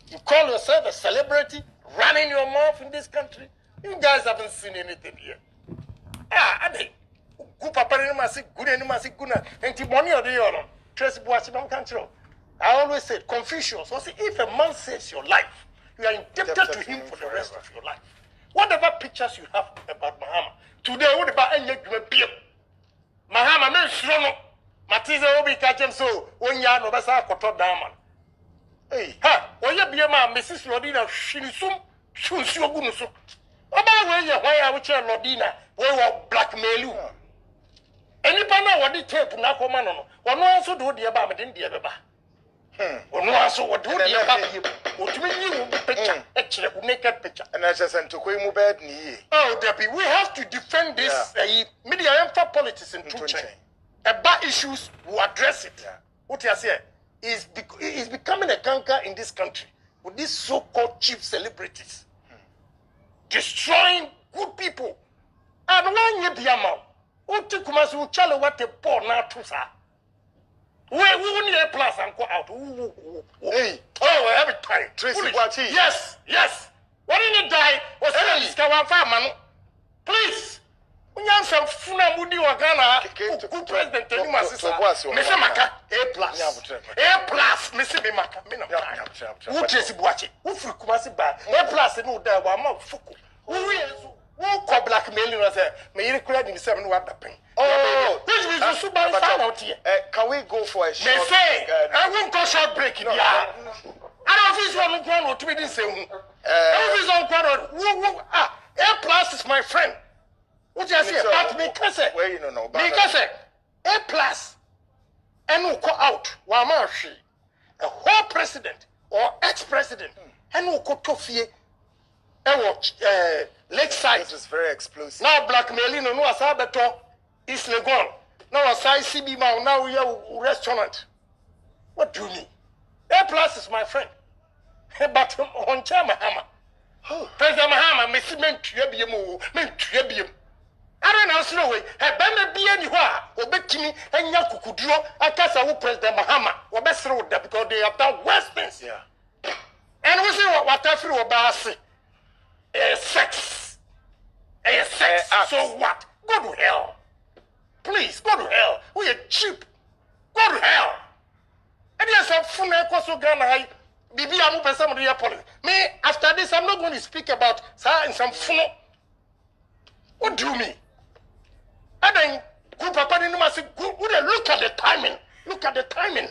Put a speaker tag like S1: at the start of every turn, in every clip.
S1: You call yourself a celebrity, running your mouth in this country. You guys haven't seen anything here. I mean, good papa and good and money or the other. Tracy Boasidon control. I always said Confucius. So if a man saves your life, you are indebted to him for the rest of your life. Whatever pictures you have about Mahama, today what about any Mahama men srono. Matiza obi kajem so when ya no basa koto diamond. Hey, ha, oye be ma Mrs. Lodina shinisum shunsu ogunu so. Oba we ye why I wiche Lodina we will blackmail you. Anypa na wodi tape na koma no no. Ono anso do de ba me den de beba. Ono anso wodi de ba me. Otumi yi wo picture e kire naked picture. And I just to koi mu bed ni. Oh, Debbie, we have to defend this media and politics in true change. About issues, we address it. What you say is becoming a canker in this country with these so-called chief celebrities destroying good people. And when you be a man, what to come as you tell what a poor now to say? We need a plus and go out. Hey, oh, every time. Tracy, yes. Why didn't you die? Was man? Please. Unyansa funa mudi wa Ghana ku president eni masisa mese maka A+ mese be maka me na wo Tracy Boache wo firi kumasi ba A+ ni oda wa ma fuku wo yesu wo ko blackmail no say me yiri kura di se me no wa da pen which means so ban fan out here. Can we go for a short I won't go short break in here. I don't feel so no plan to be this say I feel so plan A+ is my friend. What you say? But because where you know because A+ and who go out Wamashi, a whole president or ex-president and who go to fear Lakeside. It is very explosive. Now blackmailing no asabeto is Legon. Now aside CB now we have restaurant. What do you mean? A+ is my friend. But on Mahama. President Mahama, Messi meant to be a I don't know way. Have been be anywhere. Obekimi and Yakukudro, Akasa, President Mahama, or best road because they have done worse things. Yeah. And we see what I feel about sex. So what? Go to hell. Please, go to hell. We are cheap. Go to hell. And yes, I'm full of Ghana. Bibi, I'm going to apologize. Me, after this, I'm not going to speak about some fun. What do you mean? And then, good papa, look at the timing. Look at the timing.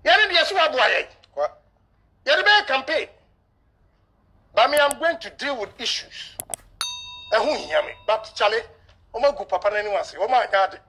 S1: You're in the what? You're the campaign. But me, I'm going to deal with issues. And who hear me? But Charlie, oh my good papa, anyone say, oh my God.